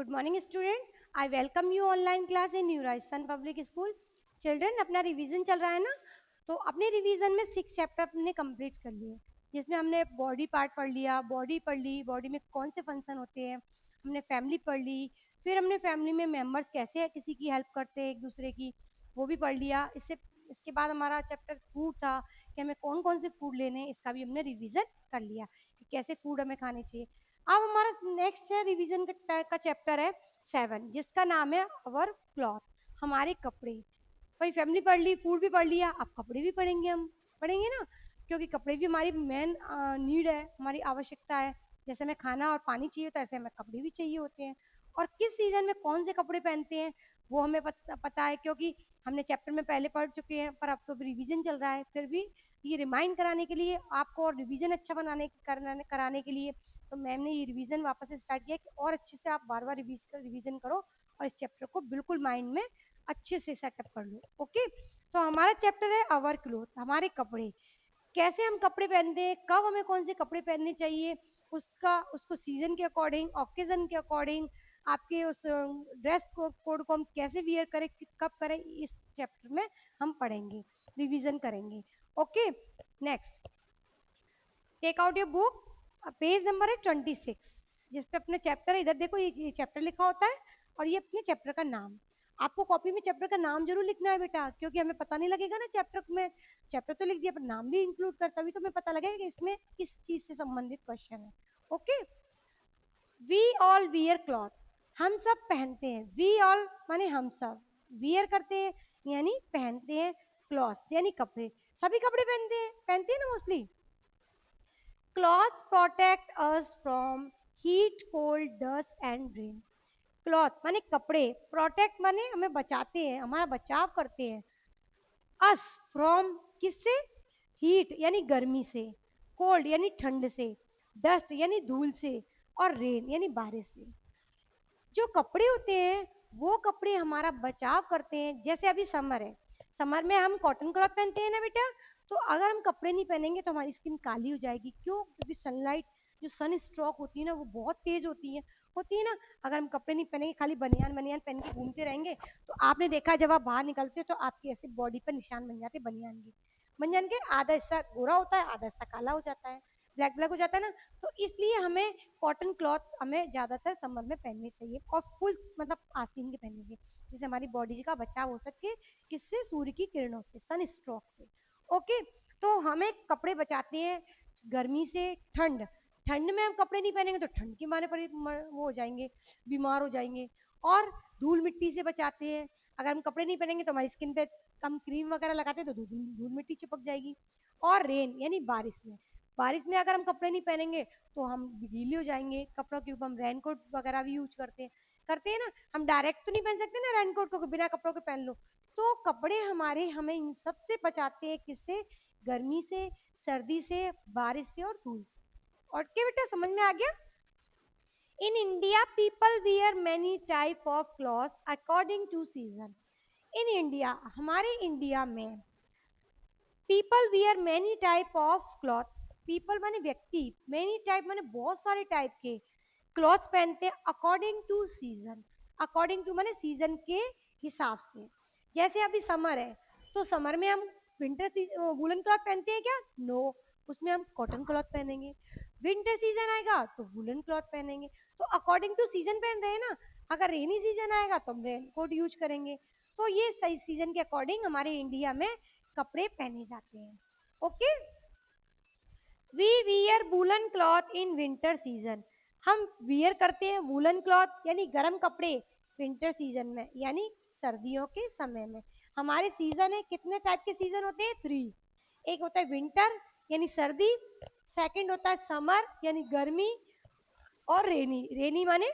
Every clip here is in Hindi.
Good morning, student. I welcome you online class in New Rajasthan Public School. Children, अपना रिवीजन चल रहा है ना, तो अपने रिवीजन में 6 चैप्टर हमने कंप्लीट कर लिए, जिसमें हमने बॉडी पार्ट पढ़ लिया, बॉडी पढ़ ली, बॉडी में कौन से फंक्शन होते हैं, हमने फैमिली पढ़ ली, फिर हमने फैमिली में मेंबर्स कैसे किसी की हेल्प करते हैं एक दूसरे की, वो भी पढ़ लिया। इसके बाद हमारा चैप्टर फूड था कि हमें कौन कौन से फूड लेने हैं, इसका भी हमने रिवीजन कर लिया कि कैसे फूड हमें खाने चाहिए। अब हमारा नेक्स्ट है रिवीजन का चैप्टर है 7, जिसका नाम है अवर क्लॉथ, हमारे कपड़े। भाई फैमिली पढ़ ली, फूड भी पढ़ लिया, अब कपड़े भी पढ़ेंगे, हम पढ़ेंगे ना, क्योंकि कपड़े भी हमारी मेन नीड है, हमारी आवश्यकता है। जैसे हमें खाना और पानी चाहिए तो ऐसे हमें कपड़े भी चाहिए होते हैं। और किस सीजन में कौन से कपड़े पहनते हैं वो हमें पता है, क्योंकि हमने चैप्टर में पहले पढ़ चुके हैं, पर अब तो रिवीजन चल रहा है। फिर भी ये रिमाइंड कराने के लिए आपको, और रिवीजन अच्छा कराने के लिए, तो मैम ने ये रिवीजन वापस से स्टार्ट किया कि और अच्छे से आप बार बार रिवीजन करो और इस चैप्टर को बिल्कुल माइंड में अच्छे से सेटअप कर लो। ओके, तो हमारा चैप्टर है आवर क्लोथ, हमारे कपड़े। कैसे हम कपड़े पहनते हैं, कब हमें कौन से कपड़े पहनने चाहिए, उसको सीजन के अकॉर्डिंग, ऑकेजन के अकॉर्डिंग, आपके उस ड्रेस कोड को हम कैसे वियर करें, कब करें, इस चैप्टर में हम पढ़ेंगे, रिवीजन करेंगे। Okay, next take out your book, page number है 26, जिसपे अपने चैप्टर, इधर देखो ये चैप्टर लिखा होता है और ये अपने चैप्टर का नाम। आपको कॉपी में चैप्टर का नाम जरूर लिखना है बेटा, क्योंकि हमें पता नहीं लगेगा ना चैप्टर में, चैप्टर तो लिख दिया पर नाम भी इंक्लूड करता, भी तो हमें पता लगेगा कि इसमें किस चीज से संबंधित क्वेश्चन है। Okay, we all wear cloth, हम सब पहनते हैं। वी ऑल माने हम सब, वियर करते हैं यानी पहनते हैं, क्लॉथ्स यानी कपड़े, सभी कपड़े पहनते हैं ना mostly. Clothes protect us from heat, cold, dust and rain. Cloth माने कपड़े, प्रोटेक्ट माने हमें बचाते हैं, हमारा बचाव करते हैं। अस फ्रॉम किससे, हीट यानी गर्मी से, कोल्ड यानी ठंड से, डस्ट यानी धूल से, और रेन यानी बारिश से। जो कपड़े होते हैं वो कपड़े हमारा बचाव करते हैं। जैसे अभी समर है, समर में हम कॉटन क्लॉथ पहनते हैं ना बेटा, तो अगर हम कपड़े नहीं पहनेंगे तो हमारी स्किन काली हो जाएगी। क्यों? क्योंकि सनलाइट, जो सन स्ट्रोक होती है ना, वो बहुत तेज होती है ना। अगर हम कपड़े नहीं पहनेंगे, खाली बनियान बनियान पहन के घूमते रहेंगे, तो आपने देखा जब आप बाहर निकलते हो तो आपकी ऐसे बॉडी पर निशान बन जाते बनियान के आधा हिस्सा गोरा होता है, आधा हिस्सा काला हो जाता है, ब्लैक ब्लैक हो जाता है ना। तो इसलिए हमें कॉटन क्लॉथ हमें ज़्यादातर समर में पहनने चाहिए, और फुल मतलब आस्तीन के पहनने चाहिए, जिससे हमारी बॉडी का बचाव हो सके, किससे, सूर्य की किरणों से, सन स्ट्रोक से। ओके, तो हमें कपड़े बचाते हैं गर्मी से, ठंड, ठंड में हम कपड़े नहीं पहनेंगे तो ठंड के मारे पर वो हो जाएंगे, बीमार हो जाएंगे। और धूल मिट्टी से बचाते हैं, अगर हम कपड़े नहीं पहनेंगे तो हमारी स्किन पे हम क्रीम वगैरह लगाते हैं तो धूल मिट्टी चिपक जाएगी। और रेन यानी बारिश में, बारिश में अगर हम कपड़े नहीं पहनेंगे तो हम गीले हो जाएंगे, कपड़ों के ऊपर हम रेनकोट वगैरह भी यूज करते हैं ना। हम डायरेक्ट तो नहीं पहन सकते ना रेनकोट को, बिना कपड़ों के पहन लो। तो कपड़े हमारे हमें इन सब से बचाते हैं, किससे, गर्मी से, सर्दी से, बारिश से और धूल से। और क्या बेटा, समझ में आ गया? In India people wear many type of clothes according to season. In India, हमारे इंडिया में, people wear many type of cloth, people माने व्यक्ति, मेनी टाइप माने बहुत सारे टाइप के क्लॉथ्स पहनते हैं according to season. According to माने सीजन के हिसाब से। जैसे अभी समर है तो समर में हम विंटर वुलन क्लॉथ पहनते हैं क्या? नो, उसमें हम कॉटन क्लॉथ पहनेंगे। विंटर सीजन आएगा तो वुलन क्लॉथ पहनेंगे। तो अकॉर्डिंग टू सीजन पहन रहे हैं ना। अगर रेनी सीजन आएगा तो हम रेन कोट यूज करेंगे। तो ये सही सीजन के अकॉर्डिंग हमारे इंडिया में कपड़े पहने जाते हैं। Okay, we wear woollen cloth in winter season, हम वियर करते हैं वूलन क्लॉथ यानी गर्म कपड़े विंटर सीजन में, यानी सर्दियों के समय में। हमारे सीजन है, कितने टाइप के सीजन होते हैं? 3। एक होता है विंटर यानी सर्दी, सेकंड होता है समर यानी गर्मी, और रेनी, रेनी माने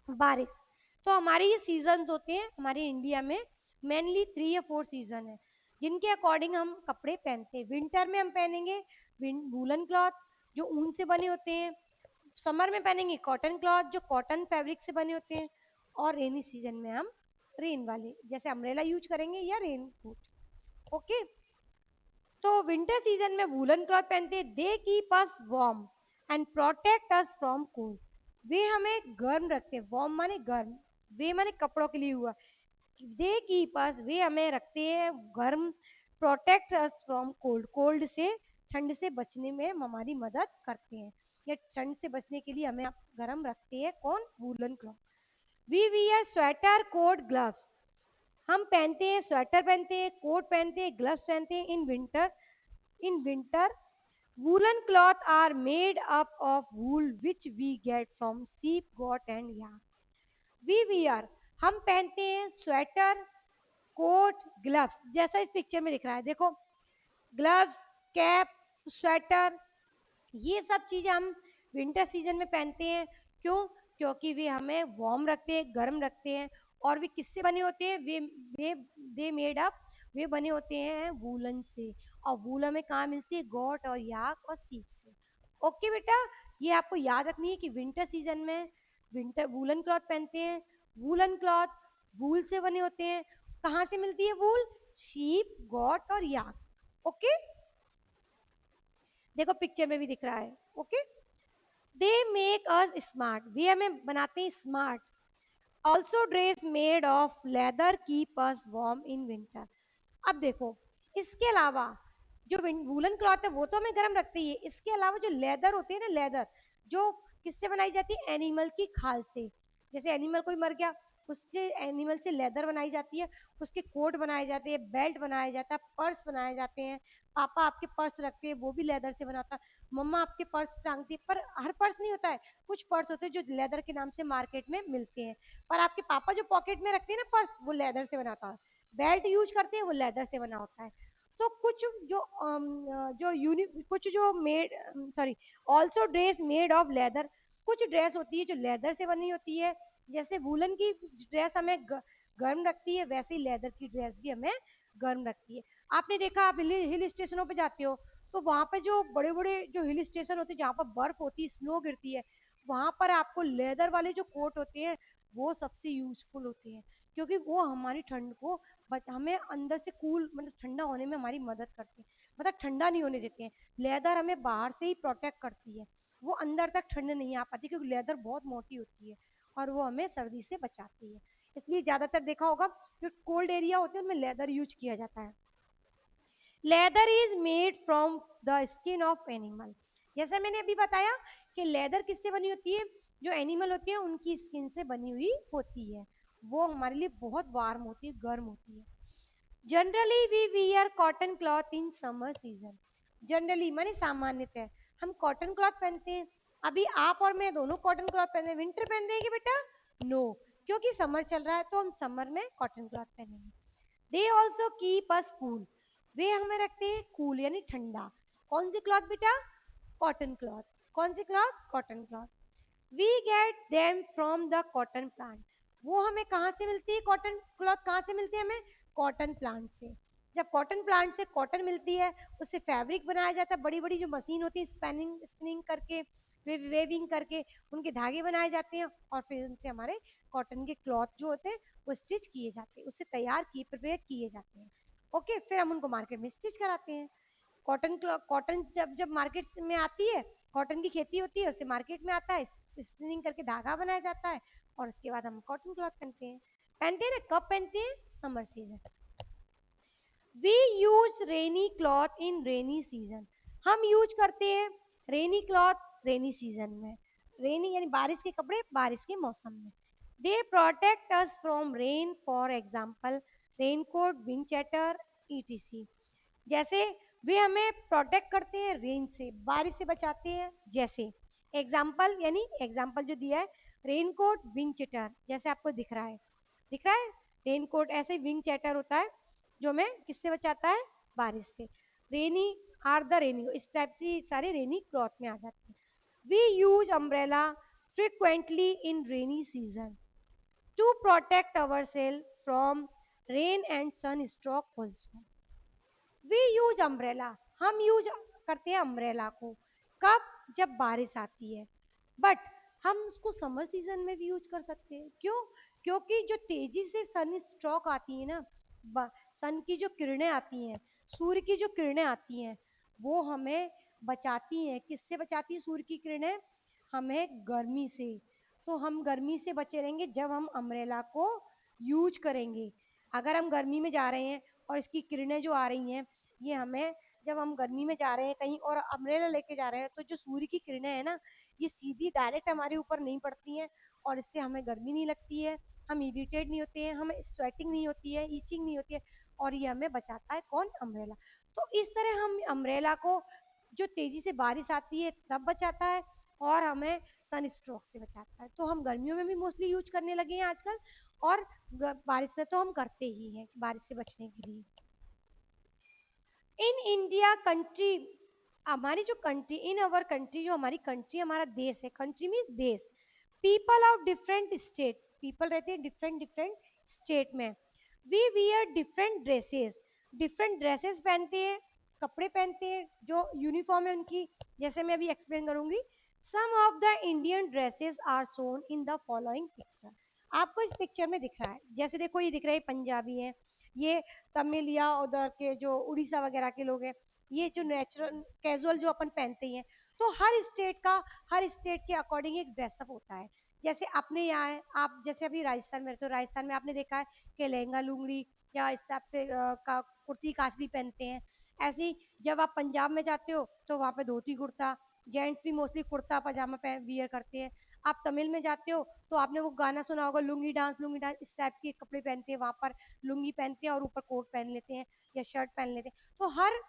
बारिश। तो हमारे ये सीजन होते हैं हमारे इंडिया में, मेनली 3 या 4 सीजन है, जिनके अकॉर्डिंग हम कपड़े पहनते हैं। विंटर में हम पहनेंगे वूलन क्लॉथ जो ऊन से बने होते हैं, समर में पहनेंगे कॉटन क्लॉथ जो कॉटन फैब्रिक से बने होते हैं, और रेनी सीजन में हम रेन वाले जैसे अम्ब्रेला यूज करेंगे या रेन कोट। ओके, तो विंटर सीजन में वूलन क्लॉथ पहनते हैं, they keep us warm and protect us from cold. वे हमें गर्म रखते हैं, वार्म माने गर्म, वे माने कपड़ों के लिए हुआ, दे कीप अस, वे हमें रखते हैं गर्म, protect us from cold, cold से, ठंड से बचने में हमारी मदद करते हैं, या ठंड से बचने के लिए हमें गर्म रखते हैं कौन, woollen cloth. We wear sweater coat gloves, हम पहनते हैं, स्वेटर पहनते हैं, कोट पहनते हैं, ग्लव्स पहनते हैं in winter, in winter. Woollen cloth are made up of wool which we get from sheep, goat and yak. We wear, हम पहनते हैं स्वेटर, कोट, ग्लव्स, जैसा इस पिक्चर में दिख रहा है, देखो ग्लव्स, कैप, स्वेटर, ये सब चीजें हम विंटर सीजन में पहनते हैं। क्यों? क्योंकि वे हमें वार्म रखते हैं, गर्म रखते हैं। और वे किससे बने होते हैं? वे दे मेड अप, वे बने होते हैं वूलन से, और वूल हमें कहाँ मिलती है? गोट और याक और सीप से। ओके बेटा, ये आपको याद रखनी है कि विंटर सीजन में विंटर वूलन क्लॉथ पहनते हैं। वूलन क्लॉथ वूल से बने होते हैं। कहाँ से मिलती है वूल? शीप, गॉट और याक। ओके, देखो पिक्चर में भी दिख रहा है। Okay, they make us smart, वे हमें बनाते हैं smart. Also dress made of leather keep us warm in winter. अब देखो, इसके अलावा जो वूलन क्लॉथ है वो तो हमें गर्म रखती है, इसके अलावा जो लेदर होती है ना, लेदर जो किससे बनाई जाती है? एनिमल की खाल से। जैसे एनिमल कोई मर गया, उससे एनिमल से लेदर बनाई जाती है, उसके कोट बनाए जाते हैं, बेल्ट बनाया जाता है, पर्स बनाए जाते हैं। पापा आपके पर्स रखते हैं, वो भी लेदर से बना होता है। मम्मा आपके पर्स टांगती है, पर हर पर्स नहीं होता है, कुछ पर्स होते हैं जो लेदर के नाम से मार्केट में मिलते हैं। पर आपके पापा जो पॉकेट में रखते हैं ना पर्स, वो लेदर से बना होता है। बेल्ट यूज करते हैं, वो लेदर से बना होता है। तो कुछ जो कुछ जो made, sorry, also dress made of leather, कुछ ड्रेस होती है जो लेदर से बनी होती है। जैसे वूलन की ड्रेस हमें गर्म रखती है, वैसे ही लेदर की ड्रेस भी हमें गर्म रखती है। आपने देखा, आप हिल स्टेशनों पे जाते हो तो वहाँ पे जो बड़े बड़े जो हिल स्टेशन होते हैं जहाँ पर बर्फ होती है, स्नो गिरती है, वहाँ पर आपको लेदर वाले जो कोट होते हैं वो सबसे यूजफुल होते हैं, क्योंकि वो हमारी ठंड को हमें अंदर से कूल, मतलब ठंडा होने में हमारी मदद करते हैं, मतलब ठंडा नहीं होने देते हैं। लेदर हमें बाहर से ही प्रोटेक्ट करती है, वो अंदर तक ठंड नहीं आ पाती, क्योंकि लेदर बहुत मोटी होती है और वो हमें सर्दी से बचाती है। इसलिए ज़्यादातर देखा होगा जो कोल्ड एरिया होते हैं उनमें लेदर यूज किया जाता है। Leather is made from the skin of animal, जैसे मैंने अभी बताया कि लेदर किससे बनी होती है? जो एनिमल होती है उनकी स्किन से बनी हुई होती है, वो हमारे लिए बहुत वार्म होती है, गर्म होती है। Generally we wear cotton cloth in summer season, generally माने सामान्यतः हम कॉटन क्लॉथ पहनते हैं। अभी आप और मैं दोनों कॉटन क्लॉथ पहने, विंटर पहन देंगे बेटा? नो, क्योंकि समर चल रहा है तो हम समर में कॉटन क्लॉथ पहनेंगे। They also keep us cool, वे हमें रखते हैं कूल यानी ठंडा। कौन सी क्लॉथ बेटा? Cotton cloth. कौन सी cloth? Cotton cloth. We get them from the cotton plant, वो हमें कहाँ से मिलती है? कॉटन क्लॉथ कहाँ से मिलती है हमें? कॉटन प्लांट से। जब कॉटन प्लांट से कॉटन मिलती है, उससे फैब्रिक बनाया जाता है, बड़ी बड़ी जो मशीन होती है स्पिनिंग स्पिनिंग करके, वेविंग करके उनके धागे बनाए जाते हैं, और फिर उनसे हमारे कॉटन के क्लॉथ जो होते हैं वो स्टिच किए जाते हैं, उससे तैयार किए प्रिपेयर किए जाते हैं। ओके, फिर हम उनको मार्केट में स्टिच कराते हैं। कॉटन कॉटन जब जब मार्केट में आती है, कॉटन की खेती होती है, उससे मार्केट में आता है, स्पिनिंग करके धागा बनाया जाता है, और उसके बाद हम कॉटन क्लॉथ पहनते हैं ना। कब पहनते हैं? Summer season. We use rainy cloth in rainy season, हम यूज करते हैं रेनी क्लॉथ रेनी सीजन में। रेनी यानी बारिश के कपड़े बारिश के मौसम में। They protect us from rain, for example raincoat, wind chatter, etc. जैसे वे हमें प्रोटेक्ट करते हैं रेन से, बारिश से बचाते हैं। जैसे एग्जाम्पल, यानी एग्जाम्पल जो दिया है, रेनकोट, विंड चैटर, जैसे आपको दिख रहा है, दिख रहा है रेनकोट, ऐसे विंड चैटर होता है जो हमें किससे बचाता है? बारिश से। रेनी आर द रेनी, इस टाइप से सारे रेनी क्लॉथ में आ जाते हैं। We use umbrella frequently in rainy season to protect our self from rain and sun stroke also. We use umbrella, हम यूज करते हैं अम्ब्रेला को। कब? जब बारिश आती है। बट हम उसको समर सीजन में भी यूज कर सकते हैं। क्यों? क्योंकि जो तेजी से सन स्ट्रोक आती है ना, सन की जो किरणें आती हैं, सूर्य की जो किरणें आती हैं, वो हमें बचाती हैं। किससे बचाती है सूर्य की किरणें? हमें गर्मी से। तो हम गर्मी से बचे रहेंगे जब हम अम्ब्रेला को यूज करेंगे। अगर हम गर्मी में जा रहे हैं और इसकी किरणें जो आ रही हैं, ये हमें, जब हम गर्मी में जा रहे हैं कहीं और अम्ब्रेला लेके जा रहे हैं, तो जो सूर्य की किरणें हैं ना, ये सीधी डायरेक्ट हमारे ऊपर नहीं पड़ती हैं और इससे हमें गर्मी नहीं लगती है, हम इरिटेट नहीं होते हैं, हमें स्वेटिंग नहीं होती है, ईचिंग नहीं होती है, और ये हमें बचाता है कौन? अम्ब्रेला। तो इस तरह हम अम्ब्रेला को जो तेजी से बारिश आती है तब बचाता है और हमें सन स्ट्रोक से बचाता है। तो हम गर्मियों में भी मोस्टली यूज करने लगे हैं आजकल, और बारिश में तो हम करते ही हैं बारिश से बचने के लिए। इन इंडिया कंट्री, हमारी जो कंट्री, इन अवर कंट्री, जो हमारी कंट्री, हमारा देश है, कंट्री मीन्स देश, people of different state, people रहते हैं डिफरेंट डिफरेंट स्टेट में, we wear different dresses, different dresses पहनते हैं, कपड़े पहनते हैं जो यूनिफॉर्म है उनकी, जैसे मैं अभी एक्सप्लेन करूंगी। Some of the Indian dresses are shown in the following picture. आपको इस पिक्चर में दिख रहा है, जैसे देखो ये दिख रहा है पंजाबी है, ये तमिल या उधर के जो उड़ीसा वगैरह के लोग हैं, ये जो नेचुरल कैजुअल जो अपन पहनते हैं। तो हर स्टेट के अकॉर्डिंग एक ड्रेसअप होता है। जैसे अपने यहाँ है, आप जैसे अभी राजस्थान में रहते हो, राजस्थान में आपने देखा है कि लहंगा लुंगड़ी या इस हिसाब से का कुर्ती काचरी पहनते हैं। ऐसे ही जब आप पंजाब में जाते हो तो वहाँ पे धोती कुर्ता, जेंट्स भी मोस्टली कुर्ता पजामा वियर करते हैं। आप तमिल में जाते हो तो आपने वो गाना सुना होगा लुंगी डांस, लुंगी डांस, इस टाइप के कपड़े पहनते हैं, वहाँ पर लुंगी पहनते हैं और ऊपर कोट पहन लेते हैं या शर्ट पहन लेते हैं। तो हर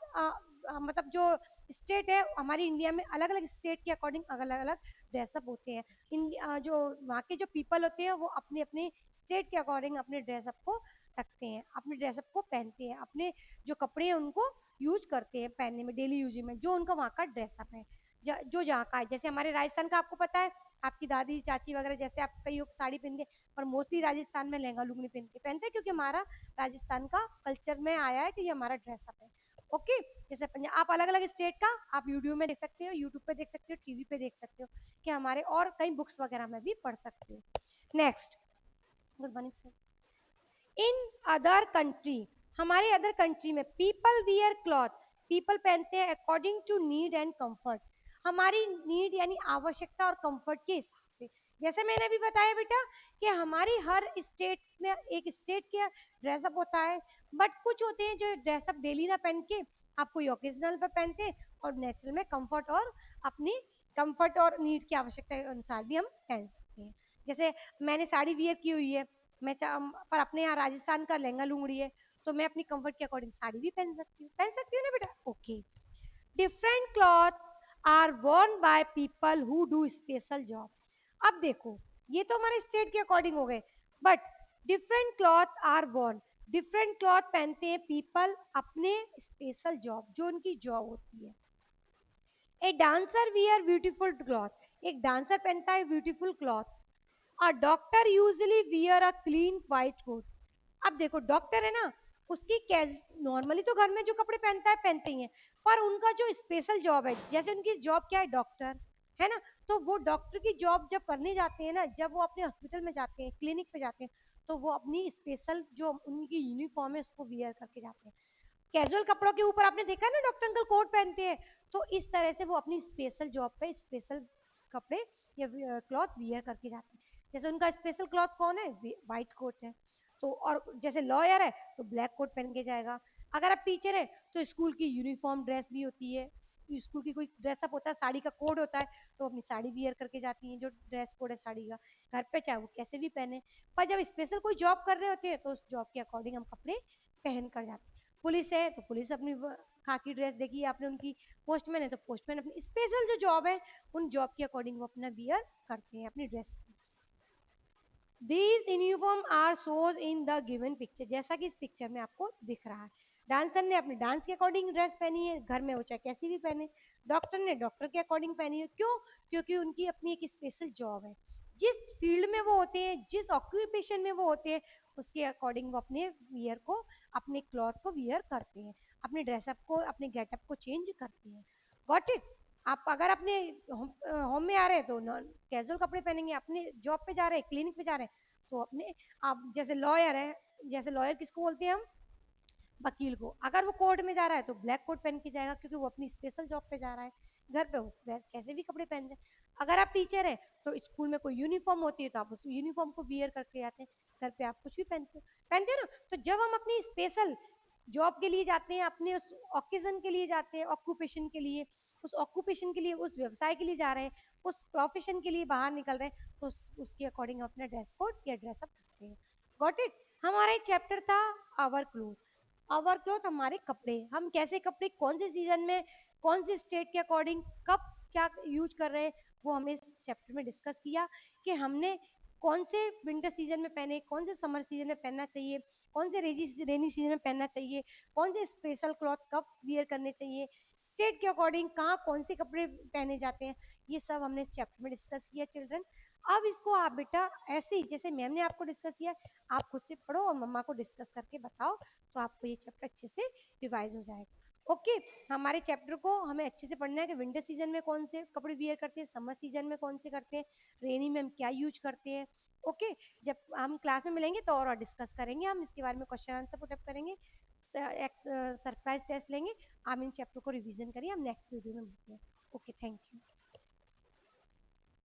मतलब जो स्टेट है हमारी इंडिया में, अलग अलग स्टेट के अकॉर्डिंग अलग अलग ड्रेसअप होते हैं। जो वहाँ के जो पीपल होते हैं वो अपने अपने स्टेट के अकॉर्डिंग अपने ड्रेसअप को रखते हैं, अपने ड्रेसअप को पहनते हैं, अपने जो कपड़े हैं उनको यूज करते हैं पहनने में, डेली यूज में, जो उनका वहाँ का ड्रेसअप है, जो जहाँ का है। जैसे हमारे राजस्थान का आपको पता है, आपकी दादी चाची वगैरह, जैसे आप कई लोग साड़ी पहन के, पर मोस्टली राजस्थान में लहंगा लुंगी पहनते हैं, क्योंकि हमारा राजस्थान का कल्चर में आया है कि ये हमारा ड्रेसअप है। ओके, जैसे पंजाब, आप अलग अलग स्टेट का आप यूट्यूब में देख सकते हो, यूट्यूब पे देख सकते हो, टीवी पे देख सकते हो, कि हमारे और कई बुक्स वगैरह में भी पढ़ सकते हो। Next, good morning sir. In other country, हमारे अदर कंट्री में पीपल वियर क्लॉथ, पीपल पहनते हैं according to need and comfort, हमारी नीड यानी आवश्यकता और कंफर्ट के हिसाब से। जैसे मैंने अभी बताया बेटा कि हमारी हर स्टेट में एक स्टेट का ड्रेसअप होता है, बट कुछ होते हैं जो ड्रेसअप डेली ना पहन के आप कोई ओकेजनल पर पहनते हैं, और नेचुरल में कंफर्ट और अपनी कंफर्ट और नीड की आवश्यकता के अनुसार भी हम पहन सकते हैं। जैसे मैंने साड़ी वियर की हुई है, मैं पर अपने यहाँ राजस्थान का लहंगा लुंगड़ी है, तो मैं अपनी कंफर्ट के अकॉर्डिंग साड़ी भी पहन सकती हूँ ना बेटा। Okay, different clothes are worn by people who do special job. अब देखो, ये तो हमारे स्टेट के अकॉर्डिंग हो गए, but different cloth are worn, different cloth पहनते हैं पीपल अपने स्पेशल जॉब, जो उनकी जॉब होती है। A dancer wear beautiful cloth, एक डांसर पहनता है beautiful cloth. A doctor usually wear a clean white coat. अब देखो डॉक्टर है ना, उसकी नॉर्मली तो घर में जो कपड़े पहनता है पहनते ही हैं, पर उनका जो स्पेशल जॉब है, जैसे उनकी जॉब क्या है, डॉक्टर है ना, तो वो डॉक्टर की जॉब जब करने जाते हैं ना, जब वो अपने हॉस्पिटल में जाते हैं, क्लिनिक पे जाते हैं, तो वो अपनी स्पेशल जो उनकी यूनिफॉर्म है उसको वियर करके जाते हैं। कैजुअल कपड़ों के ऊपर आपने देखा है ना डॉक्टर अंकल कोट पहनते हैं, तो इस तरह से वो अपनी स्पेशल जॉब पे स्पेशल कपड़े या क्लॉथ वियर करके जाते हैं। जैसे उनका स्पेशल क्लॉथ कौन है, व्हाइट कोट है, तो और जैसे लॉयर है तो ब्लैक कोट पहन के जाएगा। अगर आप टीचर है तो स्कूल की यूनिफॉर्म ड्रेस भी होती है, स्कूल की कोई ड्रेसअप होता है, साड़ी का कोड होता है, तो अपनी साड़ी वियर करके जाती हैं, जो ड्रेस कोड है साड़ी का, घर पे चाहे वो कैसे भी पहने। पर जब स्पेशल कोई जॉब कर रहे होते हैं तो उस जॉब के अकॉर्डिंग हम कपड़े पहन कर जाते हैं। पुलिस है तो पुलिस अपनी खाकी ड्रेस देखी आपने उनकी, पोस्टमैन है तो पोस्टमैन अपनी स्पेशल जो जॉब है उन जॉब के अकॉर्डिंग वो अपना वियर करते हैं अपनी dress. These uniform are shows in the given picture, जैसा कि इस पिक्चर में आपको दिख रहा है। डांसर ने अपने डांस के अकॉर्डिंग ड्रेस पहनी है, घर में वो चाहे कैसी भी पहने। डॉक्टर ने डॉक्टर के अकॉर्डिंग पहनी है, क्यों? क्योंकि उनकी अपनी एक स्पेशल जॉब है, जिस फील्ड में वो होते हैं, जिस ऑक्यूपेशन में वो होते हैं, उसके अकॉर्डिंग वो अपने वियर को, अपने क्लॉथ को वियर करते हैं, अपने ड्रेसअप को, अपने गेटअप को चेंज करते हैं। Got it? आप अगर अपने होम में आ रहे हैं तो कैजुअल कपड़े पहनेंगे, अपने जॉब पे जा रहे हैं, क्लिनिक पे जा रहे हैं, तो अपने, आप जैसे लॉयर है, जैसे लॉयर किसको बोलते हैं हम, वकील को, अगर वो कोर्ट में जा रहा है तो ब्लैक कोट पहन के जाएगा, क्योंकि वो अपनी स्पेशल जॉब पे जा रहा है। घर पे हो वैसे कैसे भी कपड़े पहनते हैं। अगर आप टीचर हैं तो स्कूल में कोई यूनिफॉर्म होती है तो आप उस यूनिफॉर्म को वियर करके आते हैं। घर पे आप कुछ भी पहनते हो ना। तो जब हम अपनी स्पेशल जॉब के लिए जाते हैं, अपने उस ऑकेजन के लिए जाते हैं, ऑक्यूपेशन के लिए, उस ऑक्यूपेशन के लिए, उस व्यवसाय के लिए जा रहे हैं, उस प्रोफेशन के लिए बाहर निकल रहे हैं, तो उसके अकॉर्डिंग अपना ड्रेस कोड या ड्रेसअप करते हैं। Got it. हमारा एक चैप्टर था आवर क्लोथ। आवर क्लोथ हमारे कपड़े, हम कैसे कपड़े कौन से सीजन में, कौन से स्टेट के अकॉर्डिंग कब क्या यूज कर रहे हैं, वो हमने इस चैप्टर में डिस्कस किया कि हमने कौन से विंटर सीजन में पहने, कौन से समर सीजन में पहनना चाहिए, कौन से रेनी सीजन में पहनना चाहिए, कौन से स्पेशल क्लॉथ कब वियर करने चाहिए, स्टेट के अकॉर्डिंग कहाँ कौन से कपड़े पहने जाते हैं, ये सब हमने इस चैप्टर में डिस्कस किया चिल्ड्रन। अब इसको आप बेटा ऐसे ही जैसे मैम ने आपको डिस्कस किया, आप खुद से पढ़ो और मम्मा को डिस्कस करके बताओ, तो आपको ये चैप्टर अच्छे से रिवाइज हो जाएगा। ओके। हमारे चैप्टर को हमें अच्छे से पढ़ना है कि विंटर सीजन में कौन से कपड़े वियर करते हैं, समर सीजन में कौन से करते हैं, रेनी में हम क्या यूज करते हैं। ओके। जब हम क्लास में मिलेंगे तो और डिस्कस करेंगे, हम इसके बारे में क्वेश्चन आंसर पुटअप करेंगे, सरप्राइज टेस्ट लेंगे। आप इन चैप्टर को रिवीजन करिए, हम नेक्स्ट वीडियो में मिलते हैं। Okay, thank you.